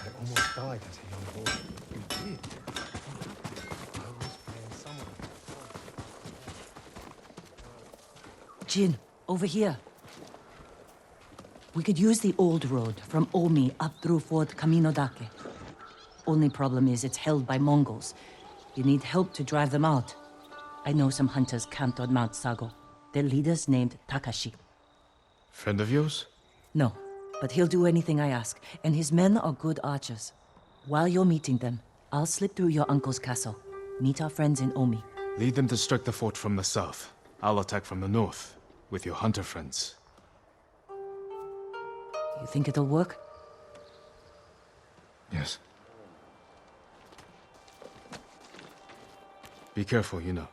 I almost died as a young boy. You did? I was playing someone. Jin, over here. We could use the old road from Omi up through Fort Camino Dake. Only problem is it's held by Mongols. You need help to drive them out. I know some hunters camped on Mount Sago. Their leader's named Takashi. Friend of yours? No, but he'll do anything I ask, and his men are good archers. While you're meeting them, I'll slip through your uncle's castle. Meet our friends in Omi. Lead them to strike the fort from the south. I'll attack from the north, with your hunter friends. You think it'll work? Yes. Be careful, you know.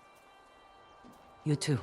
You too.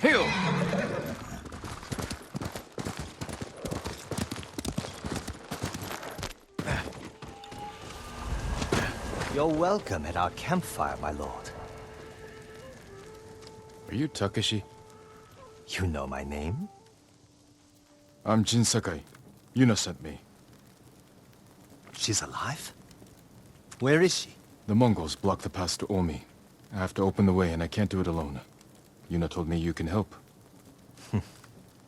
Hail! You're welcome at our campfire, my lord. Are you Takashi? You know my name? I'm Jin Sakai. Yuna sent me. She's alive? Where is she? The Mongols blocked the pass to Omi. I have to open the way, and I can't do it alone. Yuna told me you can help.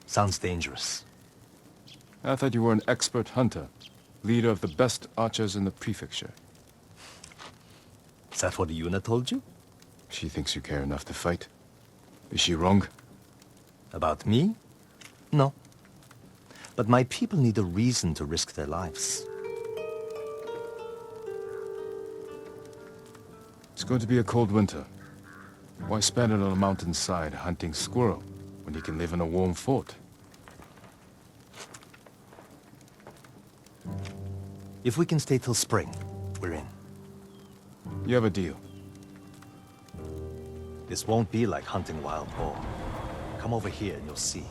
Sounds dangerous. I thought you were an expert hunter, leader of the best archers in the prefecture. Is that what Yuna told you? She thinks you care enough to fight. Is she wrong? About me? No. But my people need a reason to risk their lives. It's going to be a cold winter. Why spend it on a mountainside hunting squirrel when you can live in a warm fort? If we can stay till spring, we're in. You have a deal. This won't be like hunting wild boar. Come over here and you'll see.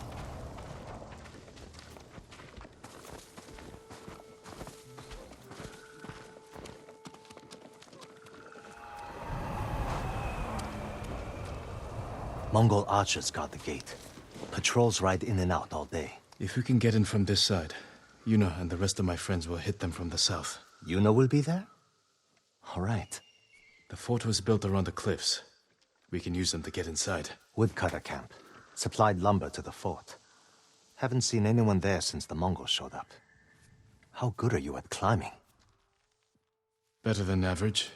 Mongol archers guard the gate. Patrols ride in and out all day. If we can get in from this side, Yuna and the rest of my friends will hit them from the south. Yuna will be there? All right. The fort was built around the cliffs. We can use them to get inside. Woodcutter camp. Supplied lumber to the fort. Haven't seen anyone there since the Mongols showed up. How good are you at climbing? Better than average.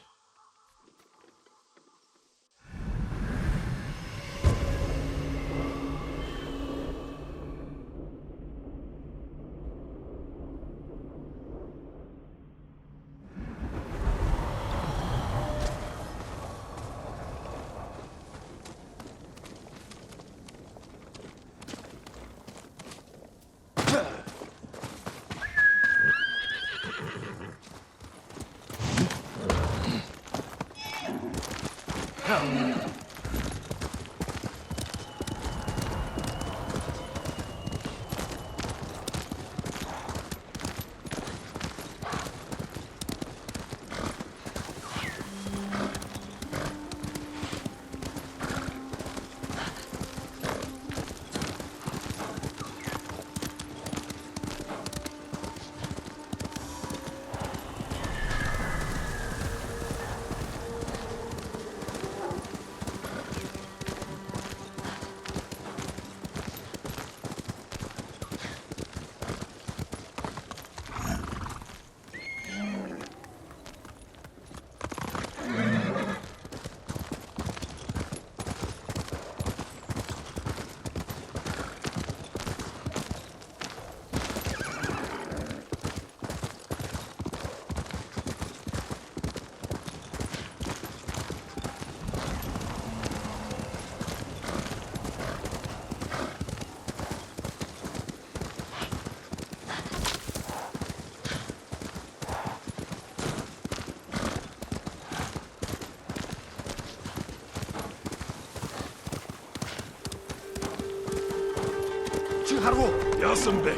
Yasin Bey.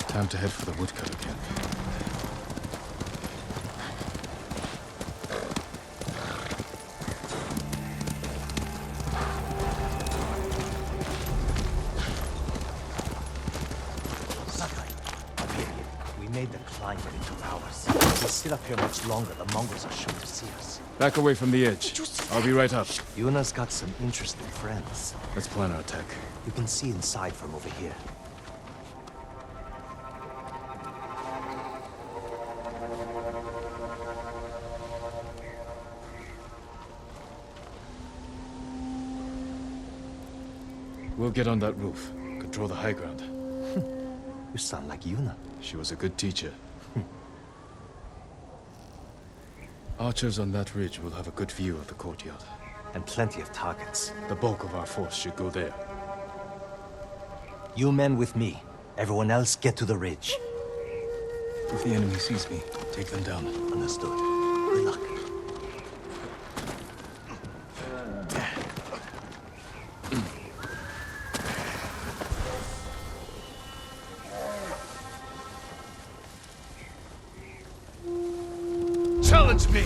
Time to head for the woodcutter camp. We made the climb, but it took hours. If we sit up here much longer, the Mongols are sure to see us. Back away from the edge. I'll be right up. Yuna's got some interesting friends. Let's plan our attack. You can see inside from over here. We'll get on that roof. Control the high ground. You sound like Yuna. She was a good teacher. Archers on that ridge will have a good view of the courtyard. And plenty of targets. The bulk of our force should go there. You men with me. Everyone else get to the ridge. If the enemy sees me, take them down. Understood. Good luck. Challenge me!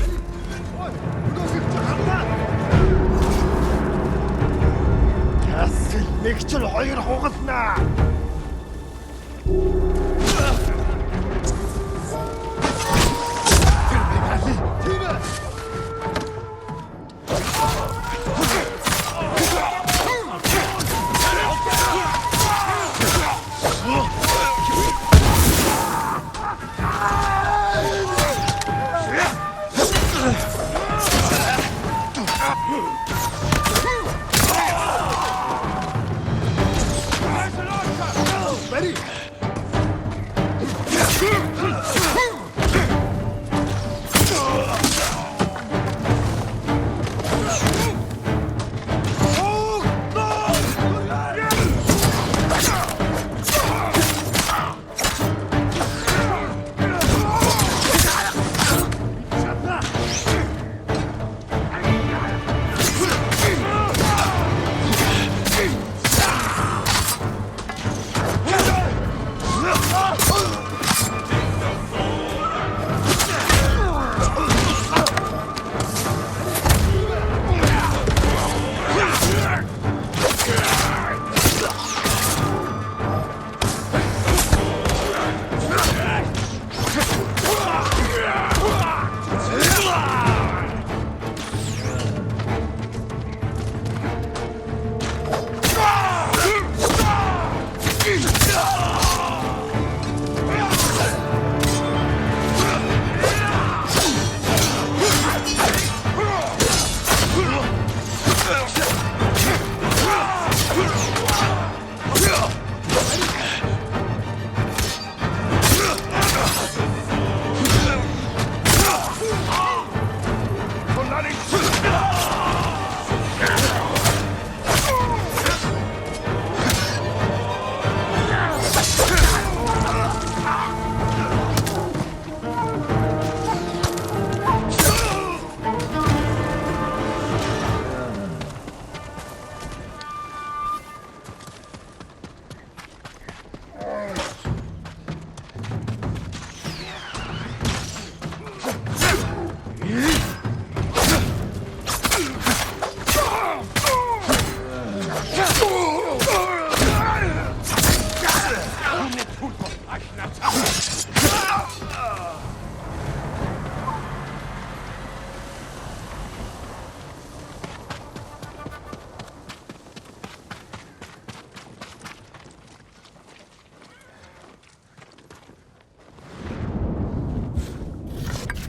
Нэг ч хоёр хугалнаа.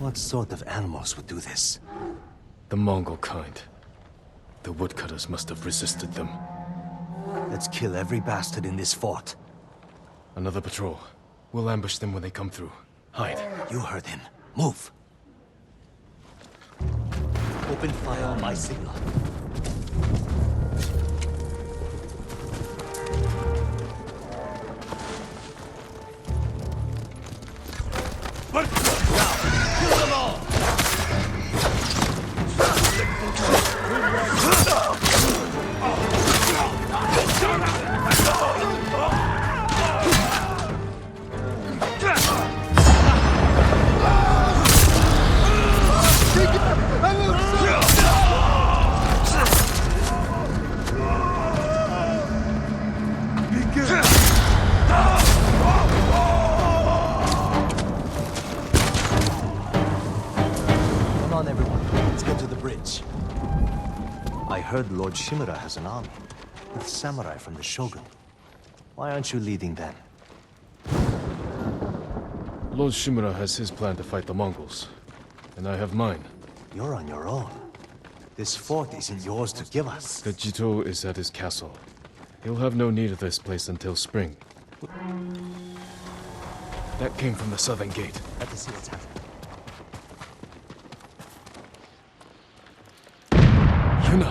What sort of animals would do this? The Mongol kind. The woodcutters must have resisted them. Let's kill every bastard in this fort. Another patrol. We'll ambush them when they come through. Hide. You heard him. Move. Open fire on my signal. Come on, everyone. Let's get to the bridge. I heard Lord Shimura has an army, with samurai from the Shogun. Why aren't you leading them? Lord Shimura has his plan to fight the Mongols. And I have mine. You're on your own. This fort isn't yours to give us. The Jito is at his castle. He'll have no need of this place until spring. That came from the southern gate. Let us see what's happening. Yuna!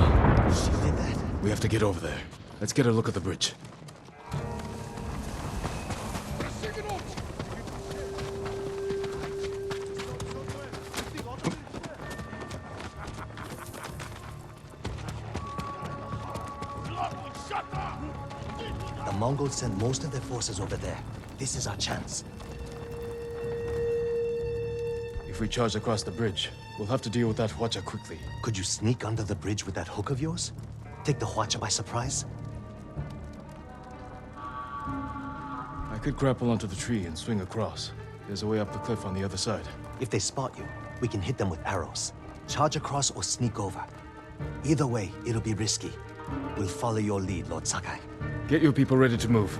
She did that. We have to get over there. Let's get a look at the bridge. The Mongols sent most of their forces over there. This is our chance. If we charge across the bridge, we'll have to deal with that Hwacha quickly. Could you sneak under the bridge with that hook of yours? Take the Hwacha by surprise? I could grapple onto the tree and swing across. There's a way up the cliff on the other side. If they spot you, we can hit them with arrows. Charge across or sneak over. Either way, it'll be risky. We'll follow your lead, Lord Sakai. Get your people ready to move.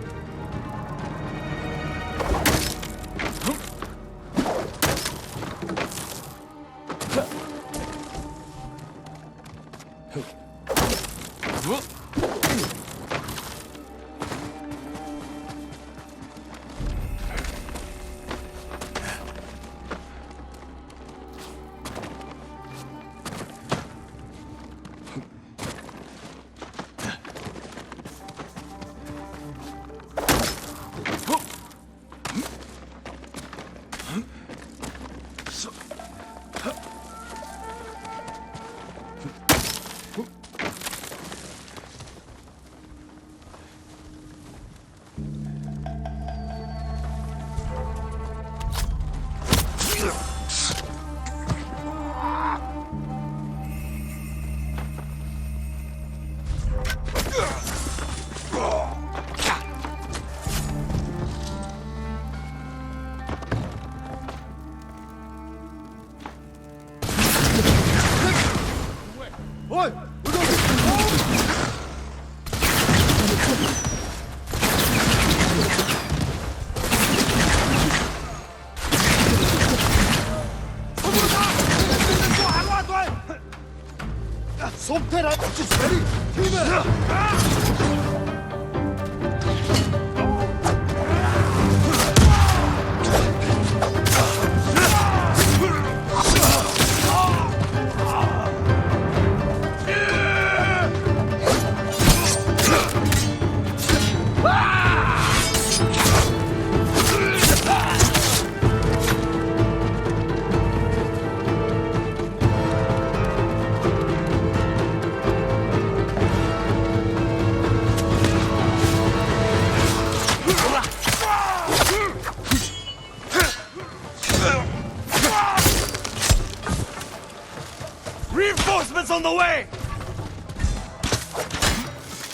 Reinforcements on the way!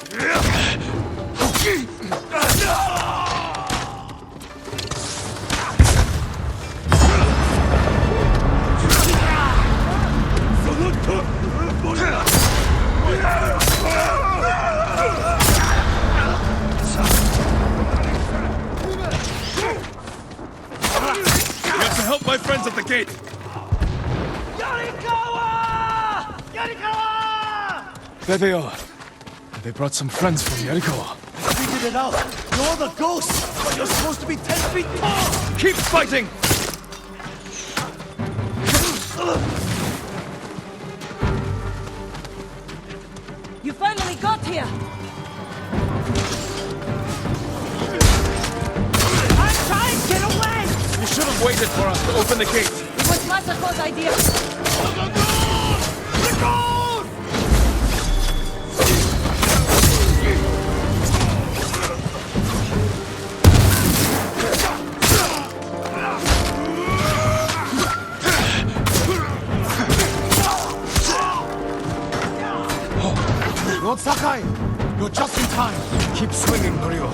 You have to help my friends at the gate! There they are. They brought some friends from Yarikawa. I figured it out. You're the ghost, but you're supposed to be 10 feet tall. Keep fighting! You finally got here! I'm trying to get away! You should have waited for us to open the gate. It was Masako's idea. Lord Sakai, you're just in time. Keep swinging, Norio.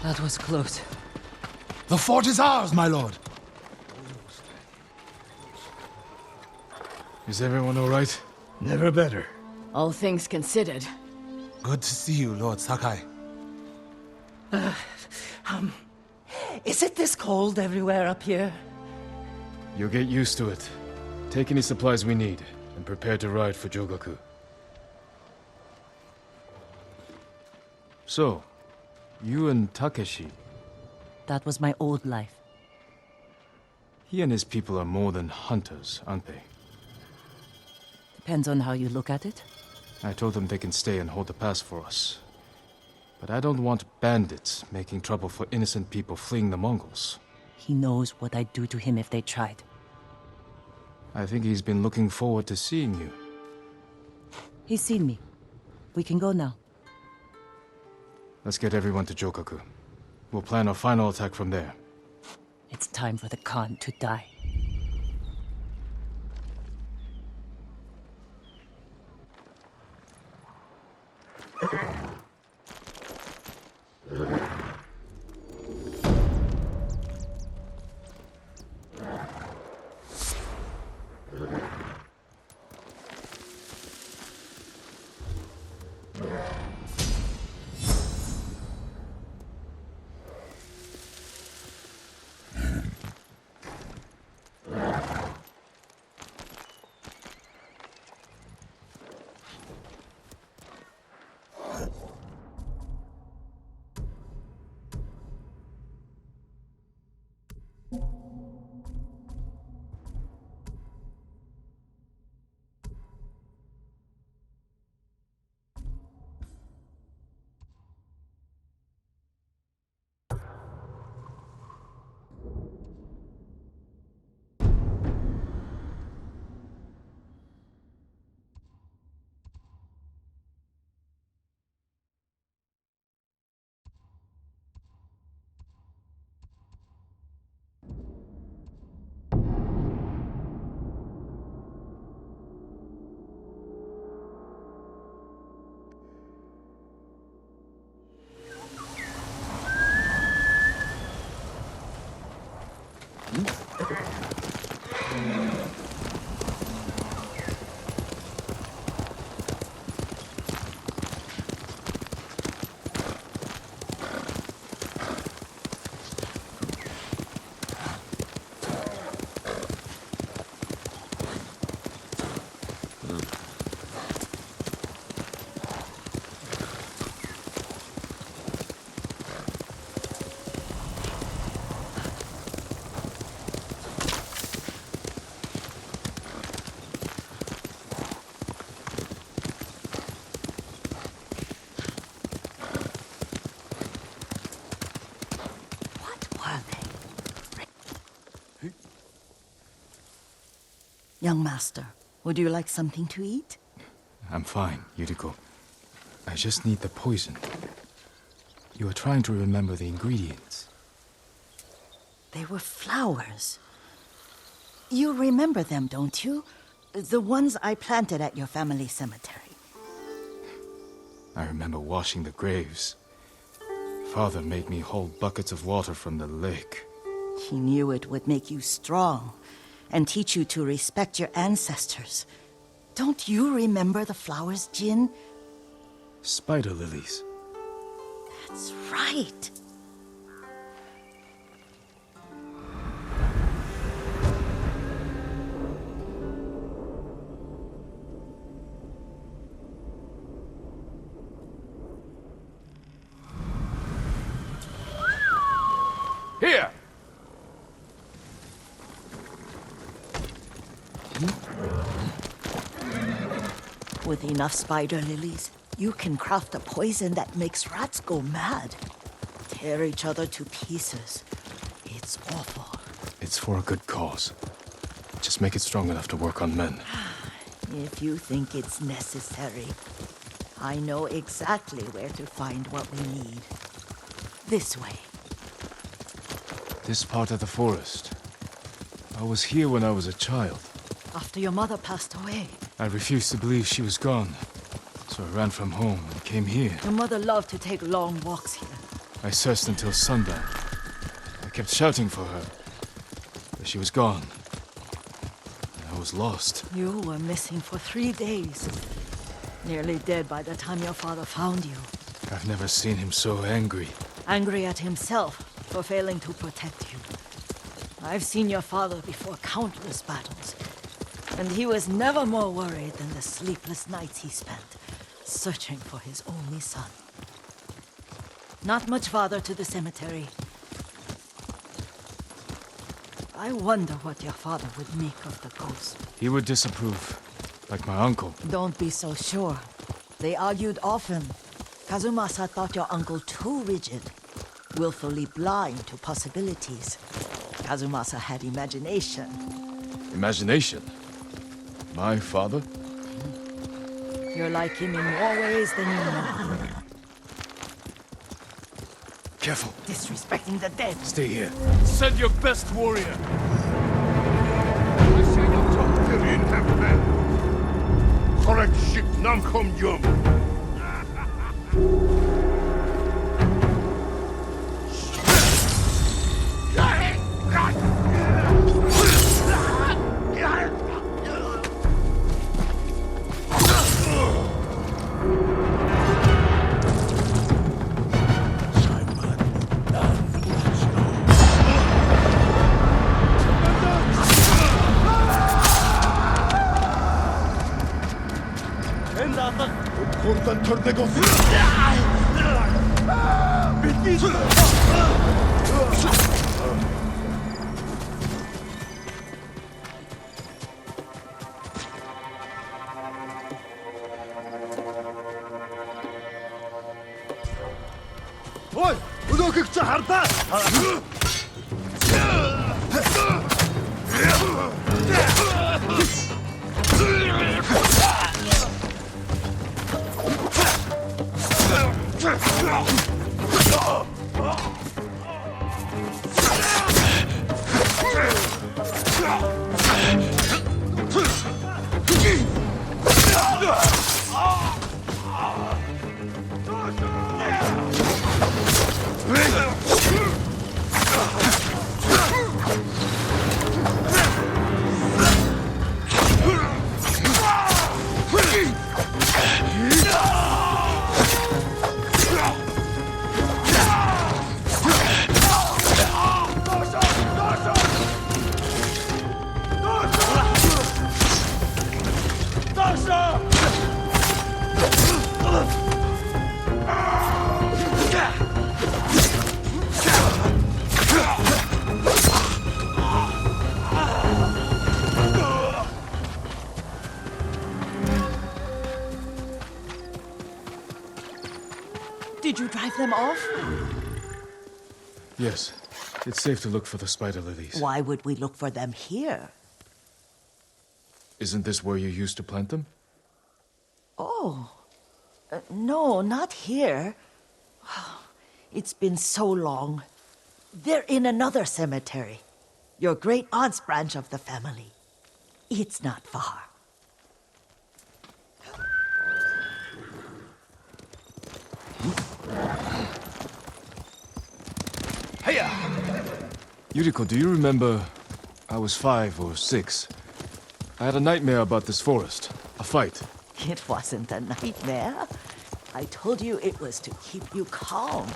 That was close. The fort is ours, my lord. Is everyone all right? Never better. All things considered. Good to see you, Lord Sakai. Is it this cold everywhere up here? You'll get used to it. Take any supplies we need, and prepare to ride for Jogaku. So, you and Takeshi, That was my old life. he and his people are more than hunters, aren't they? Depends on how you look at it. I told them they can stay and hold the pass for us. But I don't want bandits making trouble for innocent people fleeing the Mongols. He knows what I'd do to him if they tried. I think he's been looking forward to seeing you. He's seen me. We can go now. Let's get everyone to Jogaku. We'll plan our final attack from there. It's time for the Khan to die. Young master, would you like something to eat? I'm fine, Yuriko. I just need the poison. You are trying to remember the ingredients. They were flowers. You remember them, don't you? The ones I planted at your family cemetery. I remember washing the graves. Father made me hold buckets of water from the lake. He knew it would make you strong and teach you to respect your ancestors. Don't you remember the flowers, Jin? Spider lilies. That's right. Here! With enough spider lilies, you can craft a poison that makes rats go mad. Tear each other to pieces. It's awful. It's for a good cause. Just make it strong enough to work on men. If you think it's necessary, I know exactly where to find what we need. This way. This part of the forest. I was here when I was a child. After your mother passed away. I refused to believe she was gone. So I ran from home and came here. Your mother loved to take long walks here. I searched until sundown. I kept shouting for her. But she was gone. And I was lost. You were missing for 3 days. Nearly dead by the time your father found you. I've never seen him so angry. Angry at himself for failing to protect you. I've seen your father before countless battles. And he was never more worried than the sleepless nights he spent searching for his only son. Not much farther to the cemetery. I wonder what your father would make of the ghost. He would disapprove, like my uncle. Don't be so sure. They argued often. Kazumasa thought your uncle too rigid, willfully blind to possibilities. Kazumasa had imagination. Imagination? My father? You're like him in more ways than you know. Careful. Disrespecting the dead. Stay here. Send your best warrior! Correct ship nam kom yum. Buradan törnek olsun. Bitti. Ой, өнөөхийг чи хардаа. Did you drive them off? Yes. It's safe to look for the spider lilies. Why would we look for them here? Isn't this where you used to plant them? Oh. No, not here. It's been so long. They're in another cemetery. Your great aunt's branch of the family. It's not far. Yuriko, do you remember? I was 5 or 6. I had a nightmare about this forest. A fight. It wasn't a nightmare. I told you it was to keep you calm.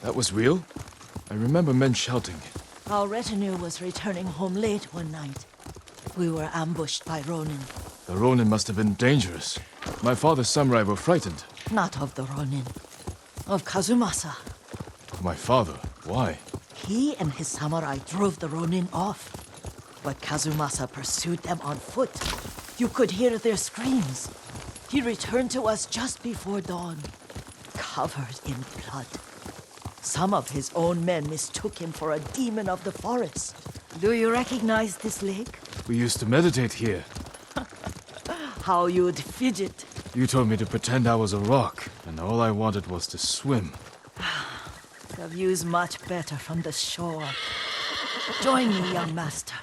That was real? I remember men shouting. Our retinue was returning home late one night. We were ambushed by Ronin. The Ronin must have been dangerous. My father's samurai were frightened. Not of the Ronin. Of Kazumasa. My father? Why? He and his samurai drove the Ronin off. But Kazumasa pursued them on foot. You could hear their screams. He returned to us just before dawn, covered in blood. Some of his own men mistook him for a demon of the forest. Do you recognize this lake? We used to meditate here. How you'd fidget. You told me to pretend I was a rock, and all I wanted was to swim. The view's much better from the shore. Join me, young master.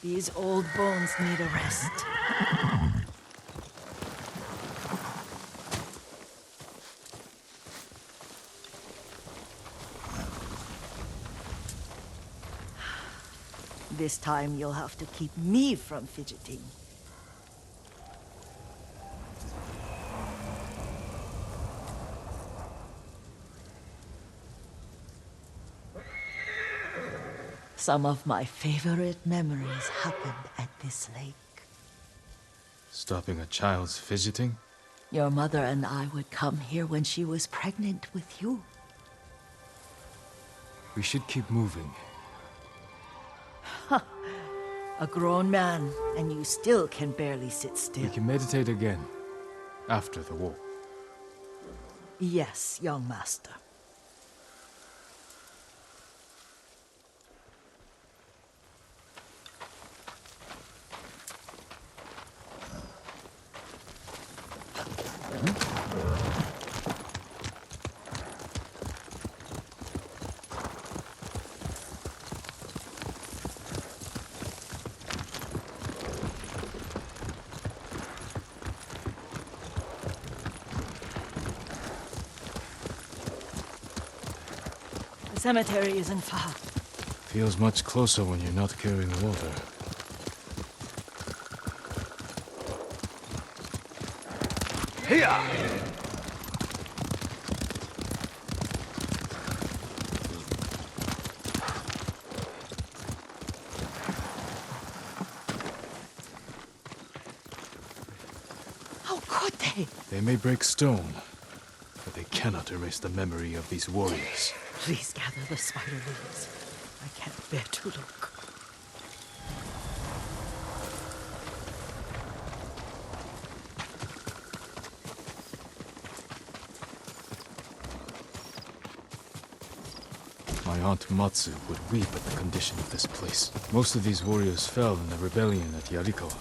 These old bones need a rest. This time you'll have to keep me from fidgeting. Some of my favorite memories happened at this lake. Stopping a child's fidgeting? Your mother and I would come here when she was pregnant with you. We should keep moving. A grown man, and you still can barely sit We still. can meditate again. After the war. Yes, young master. The cemetery isn't far. Feels much closer when you're not carrying water. How could they? They may break stone, but they cannot erase the memory of these warriors. Please gather the spider leaves. I can't bear to look. My aunt Matsu would weep at the condition of this place. Most of these warriors fell in the rebellion at Yarikawa.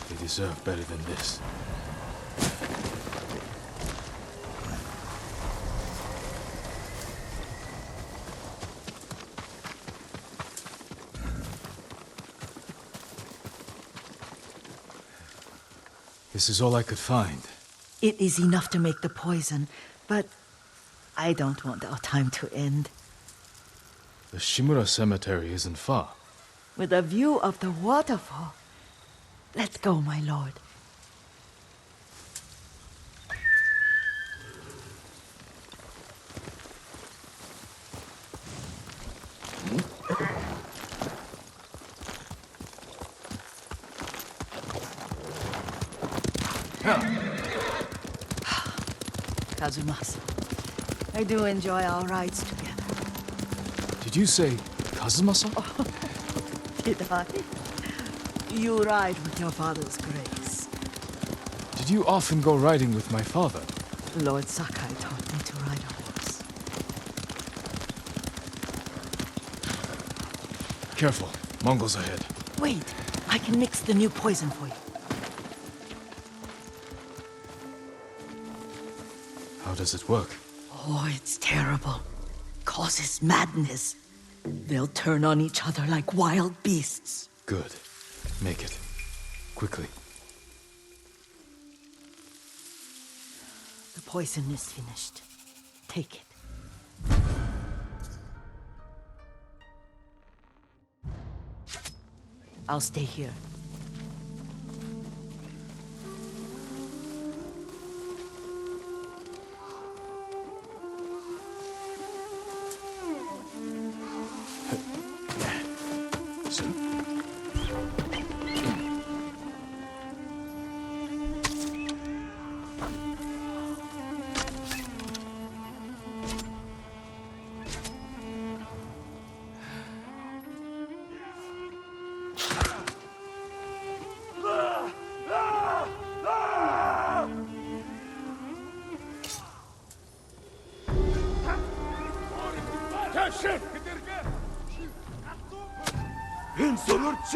They deserve better than this. This is all I could find. It is enough to make the poison, but I don't want our time to end. The Shimura Cemetery isn't far. With a view of the waterfall. Let's go, my lord. Kazumasa, I do enjoy our rides together. Did you say Kazumasa? Did I? You ride with your father's grace. Did you often go riding with my father? Lord Sakai taught me to ride a horse. Careful. Mongols ahead. Wait, I can mix the new poison for you. How does it work? Oh, it's terrible. Causes madness. They'll turn on each other like wild beasts. Good. Make it. Quickly. The poison is finished. Take it. I'll stay here. Insolurce!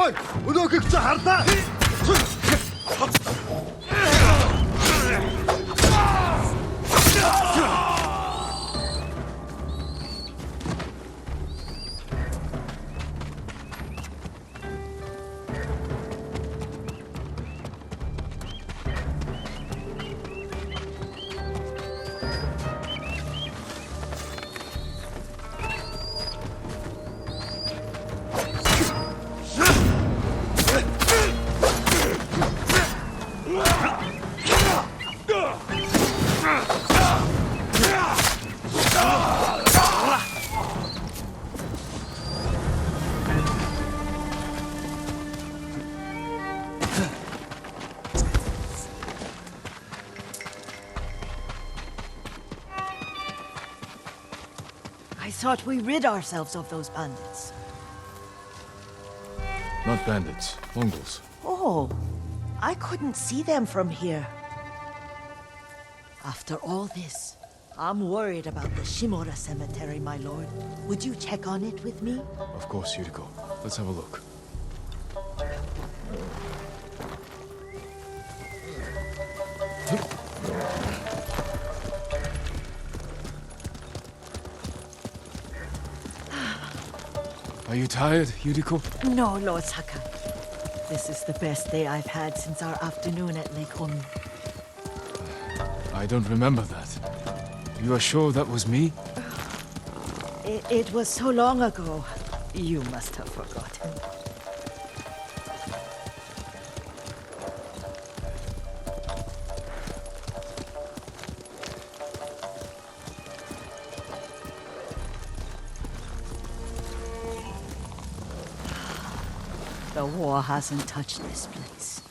Ой, өнөөхийг чи хардаа. I thought we rid ourselves of those bandits. Not bandits, Mongols. Oh, I couldn't see them from here. After all this, I'm worried about the Shimura cemetery, my lord. Would you check on it with me? Of course, Yuriko. Let's have a look. Are you tired, Yuriko? No, Lord Sakai. This is the best day I've had since our afternoon at Lake Omi. I don't remember that. You are sure that was me? It was so long ago. You must have forgotten. The war hasn't touched this place.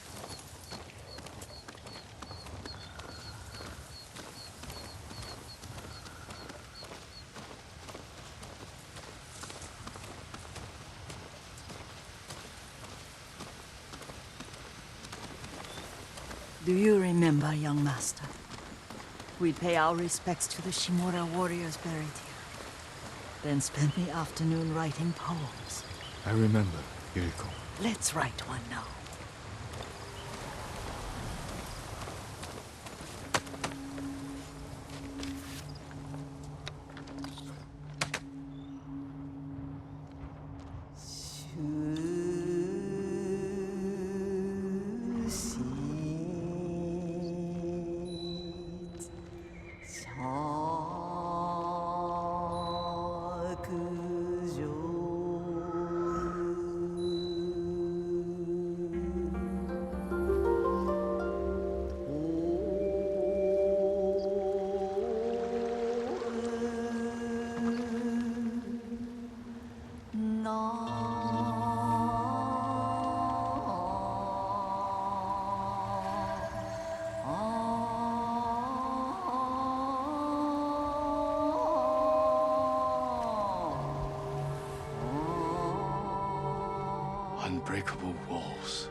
Do you remember, young master? We'd pay our respects to the Shimura warriors buried here. Then spend the afternoon writing poems. I remember, Yuriko. Let's write one now. unbreakable walls.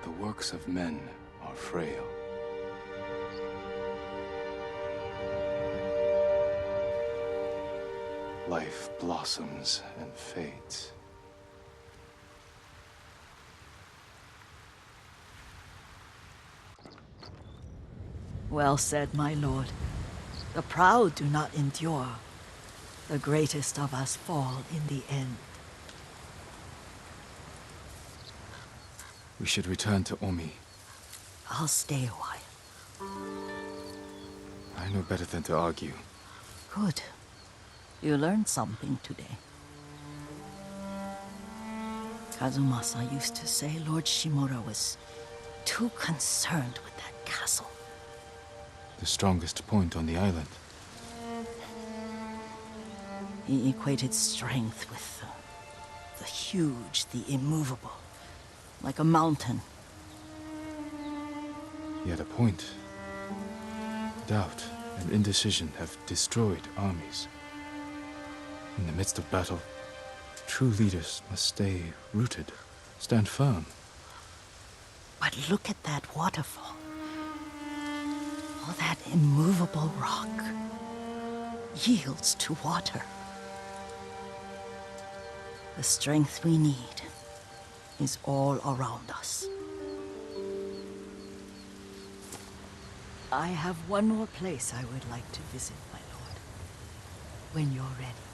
The works of men are frail. Life blossoms and fades. Well said, my lord. The proud do not endure. The greatest of us fall in the end. We should return to Omi. I'll stay a while. I know better than to argue. Good. You learned something today. Kazumasa used to say Lord Shimura was too concerned with that castle. The strongest point on the island. He equated strength with the huge, the immovable, like a mountain. He had a point. Doubt and indecision have destroyed armies. In the midst of battle, true leaders must stay rooted, stand firm. But look at that waterfall. All that immovable rock yields to water. The strength we need is all around us. I have one more place I would like to visit, my lord. When you're ready.